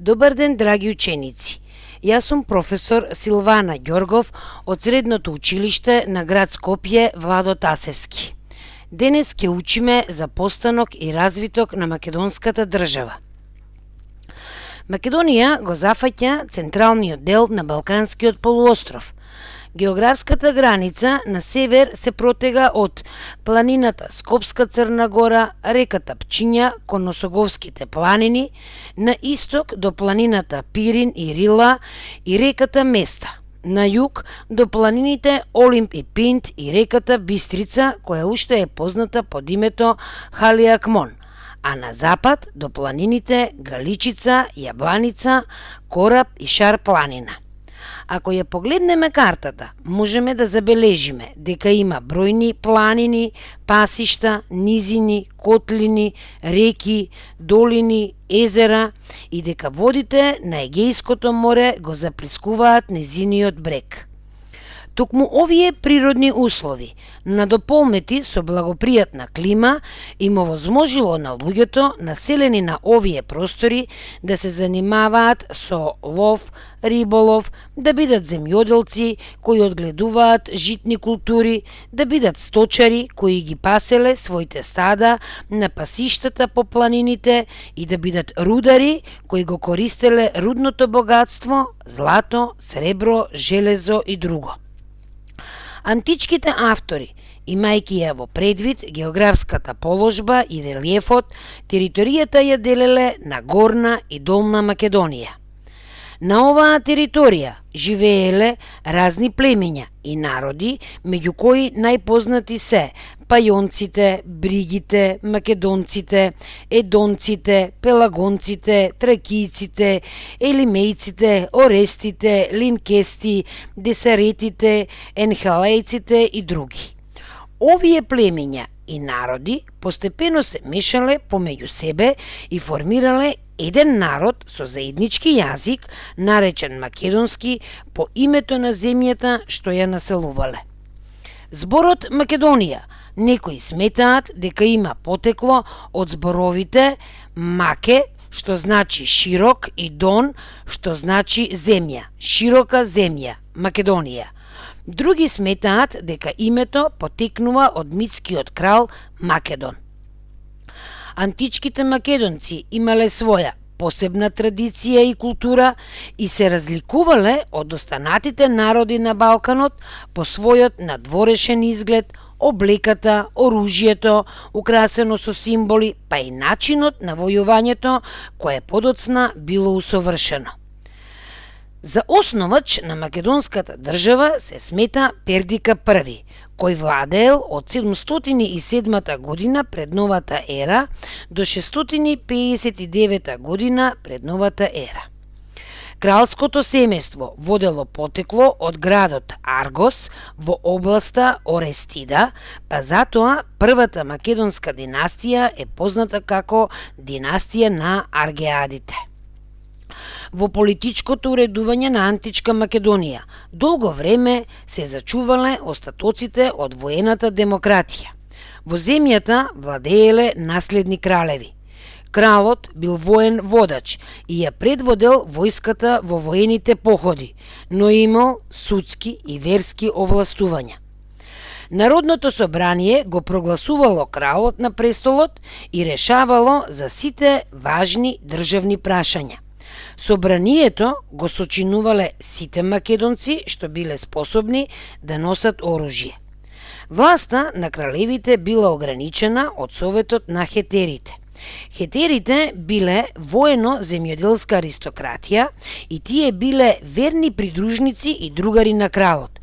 Добар ден, драги ученици! Јас сум професор Силвана Ѓоргов од Средното училиште на град Скопје Владо Тасевски. Денес ќе учиме за постанок и развиток на македонската држава. Македонија го зафаќа централниот дел на Балканскиот полуостров. Географската граница на север се протега од планината Скопска Црна Гора, реката Пчиња кон Носоговските планини, на исток до планината Пирин и Рила и реката Места, на југ до планините Олимп и Пинт и реката Бистрица, која уште е позната под името Халиакмон, а на запад до планините Галичица, Јабланица, Кораб и Шар планина. Ако ја погледнеме картата, можеме да забележиме дека има бројни планини, пасишта, низини, котлини, реки, долини, езера и дека водите на Егејското море го заплискуваат незиниот брег. Токму овие природни услови, надополнети со благопријатна клима, им овозможило на луѓето населени на овие простори да се занимаваат со лов, риболов, да бидат земјоделци кои одгледуваат житни култури, да бидат сточари кои ги паселе своите стада на пасиштата по планините и да бидат рудари кои го користеле рудното богатство, злато, сребро, железо и друго. Античките автори, имајќи ја во предвид географската положба и релиефот, територијата ја делеле на Горна и Долна Македонија. На оваа територија живееле разни племиња и народи, меѓу кои најпознати се пајонците, бригите, македонците, едонците, пелагонците, тракијците, елимејците, орестите, линкести, десаретите, енхалејците и други. Овие племиња и народи постепено се мешале помеѓу себе и формирале еден народ со заеднички јазик, наречен македонски, по името на земјата што ја населувале. Зборот Македонија некои сметаат дека има потекло од зборовите маке, што значи широк, и дон, што значи земја, широка земја, Македонија. Други сметаат дека името потекнува од митскиот крал Македон. Античките македонци имале своја посебна традиција и култура и се разликувале од останатите народи на Балканот по својот надворешен изглед, облеката, оружјето, украсено со символи, па и начинот на војувањето, кое подоцна било усовршено. За основач на македонската држава се смета Пердика I, кој владеел од 707 година пред новата ера до 659 година пред новата ера. Кралското семејство водело потекло од градот Аргос во областа Орестида, па затоа првата македонска династија е позната како династија на Аргеадите. Во политичкото уредување на античка Македонија долго време се зачувале остатоците од воената демократија. Во земјата владееле наследни кралеви. Кралот бил воен водач и ја предводел војската во воените походи, но имал судски и верски овластувања. Народното собрание го прогласувало кралот на престолот и решавало за сите важни државни прашања. Собранието го сочинувале сите македонци што биле способни да носат оружје. Власта на кралевите била ограничена од советот на хетерите. Хетерите биле воено-земјоделска аристократија и тие биле верни придружници и другари на кралот.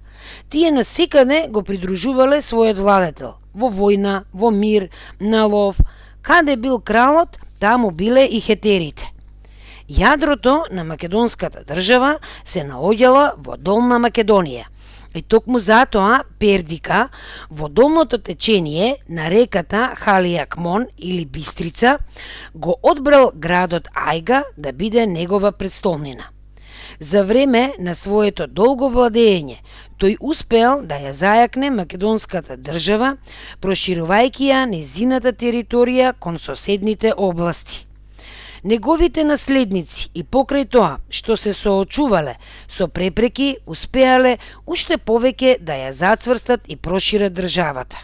Тие насекаде го придружувале својот владетел, во војна, во мир, на лов. Каде бил кралот, таму биле и хетерите. Јадрото на македонската држава се наоѓала во Долна Македонија и токму затоа Пердика во долното течение на реката Халиакмон или Бистрица го одбрал градот Ајга да биде негова престолнина. За време на своето долго владење, тој успеал да ја зајакне македонската држава, проширувајќи ја незината територија кон соседните области. Неговите наследници и покрај тоа што се соочувале со препреки, успеале уште повеќе да ја зацврстат и прошират државата.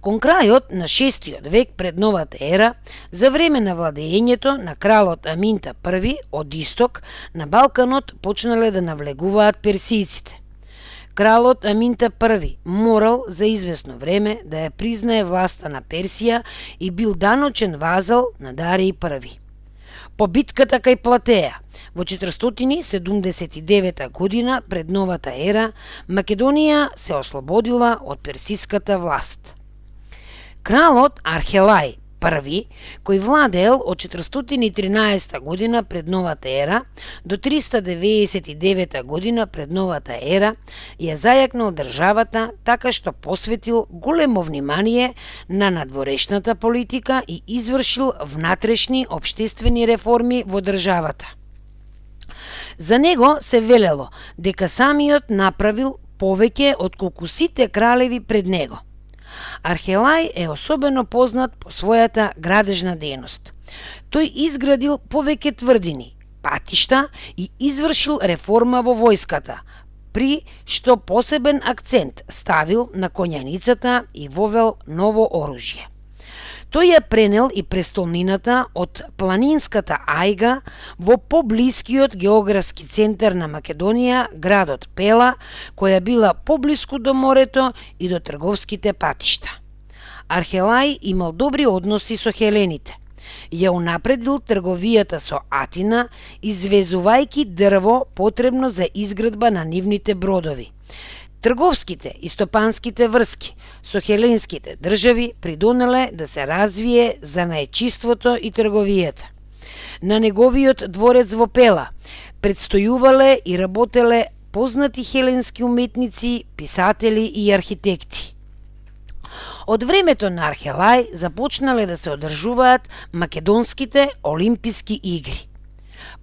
Кон крајот на 6 век пред новата ера, за време на владеењето на кралот Аминта I од исток, на Балканот почнале да навлегуваат персијците. Кралот Аминта I морал за известно време да ја признае власта на Персија и бил даночен вазал на Дариј I. По битката кај Платеја во 479 година пред новата ера, Македонија се ослободила од персиската власт. Кралот Архелај I, кој владеел од 413 година пред новата ера до 399 година пред новата ера, ја зајакнал државата така што посветил големо внимание на надворешната политика и извршил внатрешни општествени реформи во државата. За него се велело дека самиот направил повеќе отколку сите кралеви пред него. Архелај е особено познат по својата градежна дејност. Тој изградил повеќе тврдини, патишта и извршил реформа во војската, при што посебен акцент ставил на коњаницата и вовел ново оружје. Тој ја пренел и престолнината од планинската Ајга во поблискиот географски центар на Македонија, градот Пела, која била поблиску до морето и до трговските патишта. Архелај имал добри односи со хелените. Ја унапредил трговијата со Атина, извезувајќи дрво потребно за изградба на нивните бродови. Трговските и стопанските врски со хеленските држави придонеле да се развие занаечиството и трговијата. На неговиот дворец во Пела предстојувале и работеле познати хеленски уметници, писатели и архитекти. Од времето на Архелај започнале да се одржуваат македонските олимписки игри.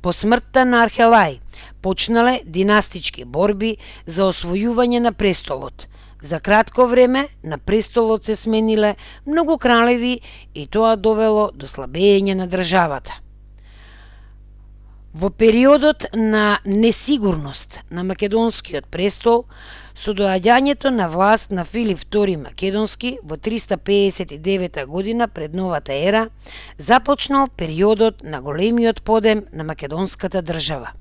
По смртта на Архелај почнале династички борби за освојување на престолот. За кратко време на престолот се смениле многу кралеви и тоа довело до слабење на државата. Во периодот на несигурност на македонскиот престол, со доаѓањето на власт на Филип II Македонски во 359 година пред новата ера, започнал периодот на големиот подем на македонската држава.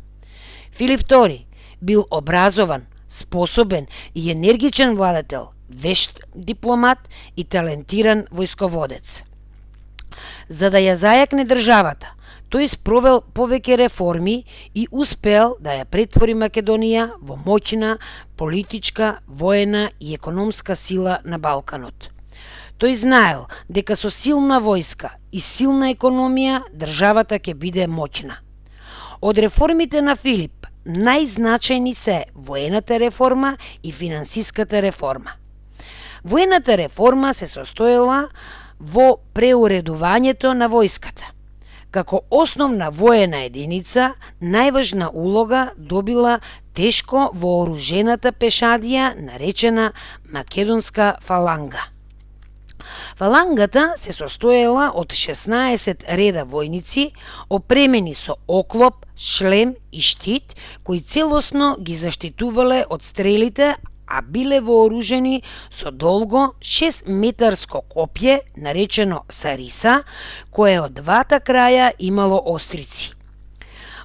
Филип II бил образован, способен и енергичен владетел, вешт дипломат и талентиран војсководец. За да ја зајакне државата, тој спровел повеќе реформи и успеал да ја претвори Македонија во моќна политичка, воена и економска сила на Балканот. Тој знаел дека со силна војска и силна економија државата ќе биде моќна. Од реформите на Филип најзначајни се воената реформа и финансиската реформа. Воената реформа се состоела во преуредувањето на војската. Како основна воена единица, најважна улога добила тешко вооружената пешадија наречена Македонска фаланга. Фалангата се состоела од 16 реда војници, опремени со оклоп, шлем и штит, кои целосно ги заштитувале од стрелите, а биле вооружени со долго 6-метарско копје, наречено сариса, кое од двата краја имало острици.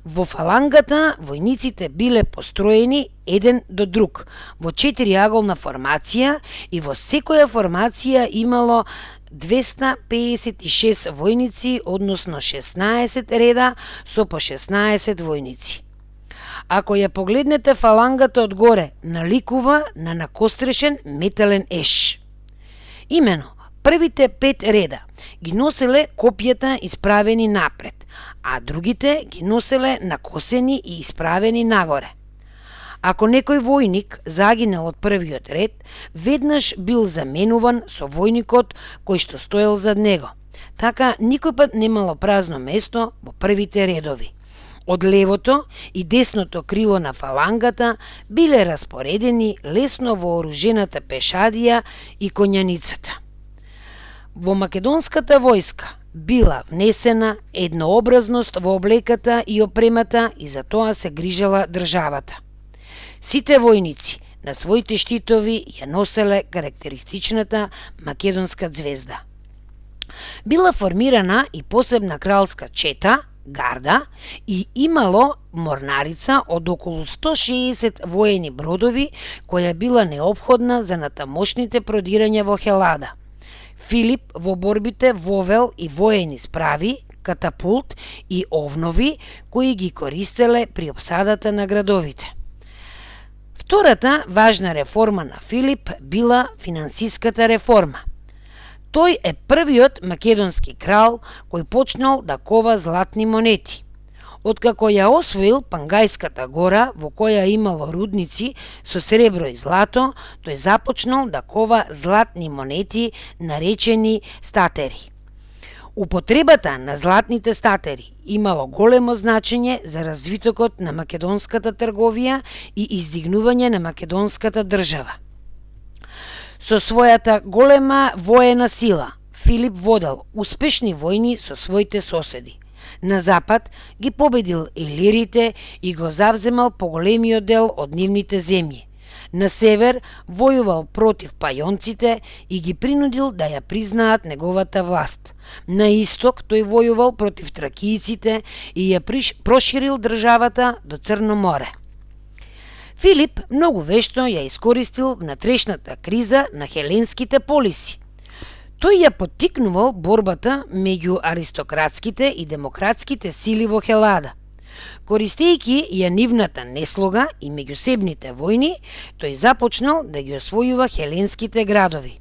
Во фалангата војниците биле построени еден до друг, во 4-аголна формација и во секоја формација имало 256 војници, односно 16 реда со по 16 војници. Ако ја погледнете фалангата од горе, наликува на накострешен метален еш. Имено, првите 5 реда ги носеле копјата исправени напред, а другите ги носеле накосени и исправени нагоре. Ако некој војник загинал од првиот ред, веднаш бил заменуван со војникот кој што стоел зад него. Така никој пат немало празно место во првите редови. Од левото и десното крило на фалангата биле распоредени лесно вооружената пешадија и коњаницата. Во македонската војска била внесена еднообразност во облеката и опремата и за тоа се грижала државата. Сите војници на своите штитови ја носеле карактеристичната македонска ѕвезда. Била формирана и посебна кралска чета, гарда, и имало морнарица од околу 160 воени бродови, која била неопходна за натамошните продирања во Хелада. Филип во борбите вовел и воени справи, катапулт и овнови, кои ги користеле при опсадата на градовите. Втората важна реформа на Филип била финансиската реформа. Тој е првиот македонски крал кој почнал да кова златни монети. Откако ја освоил Пангајската гора, во која имало рудници со сребро и злато, тој започнал да кова златни монети наречени статери. Употребата на златните статери имало големо значење за развитокот на македонската трговија и издигнување на македонската држава. Со својата голема воена сила, Филип водел успешни војни со своите соседи. На запад ги победил елирите и го завземал поголемиот дел од нивните земји. На север војувал против пајонците и ги принудил да ја признаат неговата власт. На исток тој војувал против тракијците и ја проширил државата до Црно море. Филип многу вешто ја искористил внатрешната криза на хеленските полиси. Тој ја поттикнувал борбата меѓу аристократските и демократските сили во Хелада. Користејќи ја нивната неслога и меѓусебните војни, тој започнал да ги освојува хеленските градови.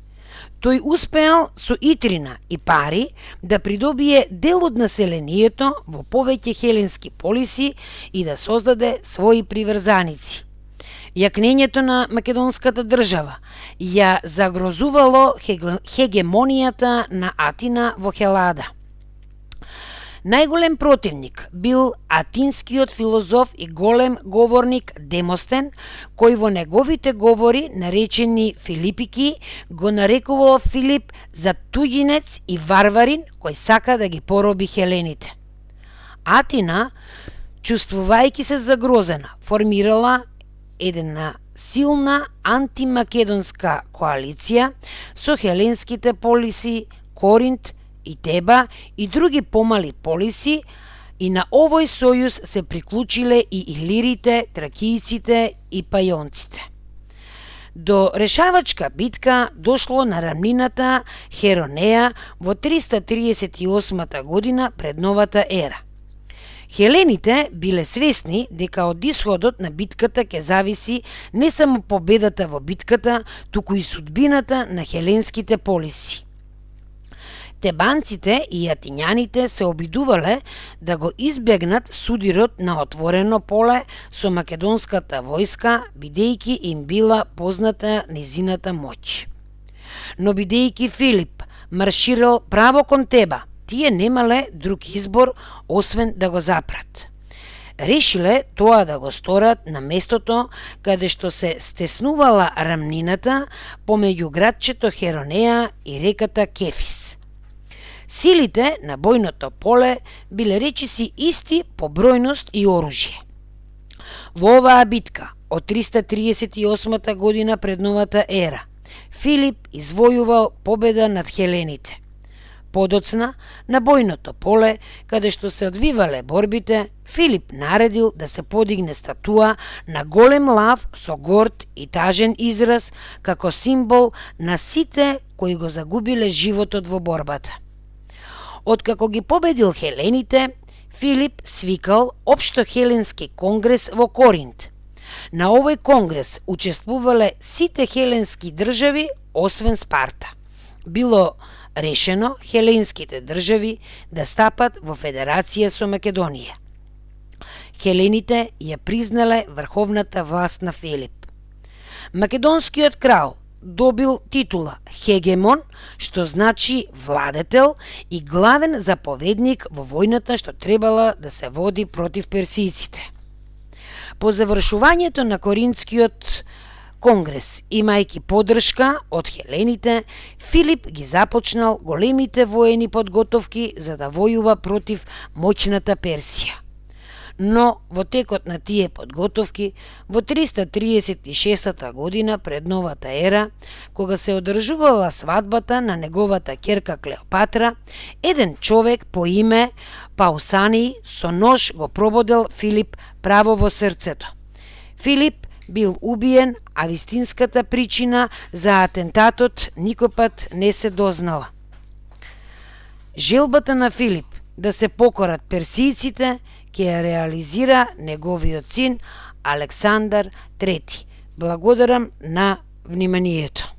Тој успеал со итрина и пари да придобие дел од населението во повеќе хеленски полиси и да создаде своји приврзаници. Јакнењето на македонската држава ја загрозувало хегемонијата на Атина во Хелада. Најголем противник бил атинскиот филозоф и голем говорник Демостен, кој во неговите говори, наречени Филипики, го нарекувал Филип за туѓинец и варварин кој сака да ги пороби хелените. Атина, чувствувајќи се загрозена, формирала една силна антимакедонска коалиција со хеленските полиси Коринт и Теба и други помали полиси, и на овој сојуз се приклучиле и илирите, тракијците и пајонците. До решавачка битка дошло на рамнината Херонеја во 338 година пред новата ера. Хелените биле свесни дека од исходот на битката ќе зависи не само победата во битката, туку и судбината на хеленските полиси. Тебанците и јатињаните се обидувале да го избегнат судирот на отворено поле со македонската војска, бидејќи им била позната низината моќ. Но бидејќи Филип марширал право кон Теба, тие немале друг избор освен да го запрат. Решиле тоа да го сторат на местото каде што се стеснувала рамнината помеѓу градчето Херонеја и реката Кефис. Силите на бојното поле биле речиси исти по бројност и оружје. Во оваа битка од 338 година пред новата ера, Филип извојувал победа над хелените. Подоцна, на бојното поле, каде што се одвивале борбите, Филип наредил да се подигне статуа на голем лав со горд и тажен израз како символ на сите кои го загубиле животот во борбата. Откако ги победил хелените, Филип свикал општо хеленски конгрес во Коринт. На овој конгрес учествувале сите хеленски држави освен Спарта. Било решено хеленските држави да стапат во федерација со Македонија. Хелените ја признале врховната власт на Филип. Македонскиот крал добил титула хегемон, што значи владетел и главен заповедник во војната што требала да се води против персијците. По завршувањето на конгрес, имајќи поддршка од хелените, Филип ги започнал големите воени подготовки за да војува против моќната Персија. Но во текот на тие подготовки, во 336 година пред новата ера, кога се одржувала свадбата на неговата ќерка Клеопатра, еден човек по име Паусаний со нож го прободел Филип право во срцето. Филип бил убиен, а вистинската причина за атентатот никопат не се дознала. Желбата на Филип да се покорат персијците ќе ја реализира неговиот син Александар III. Благодарам на вниманието.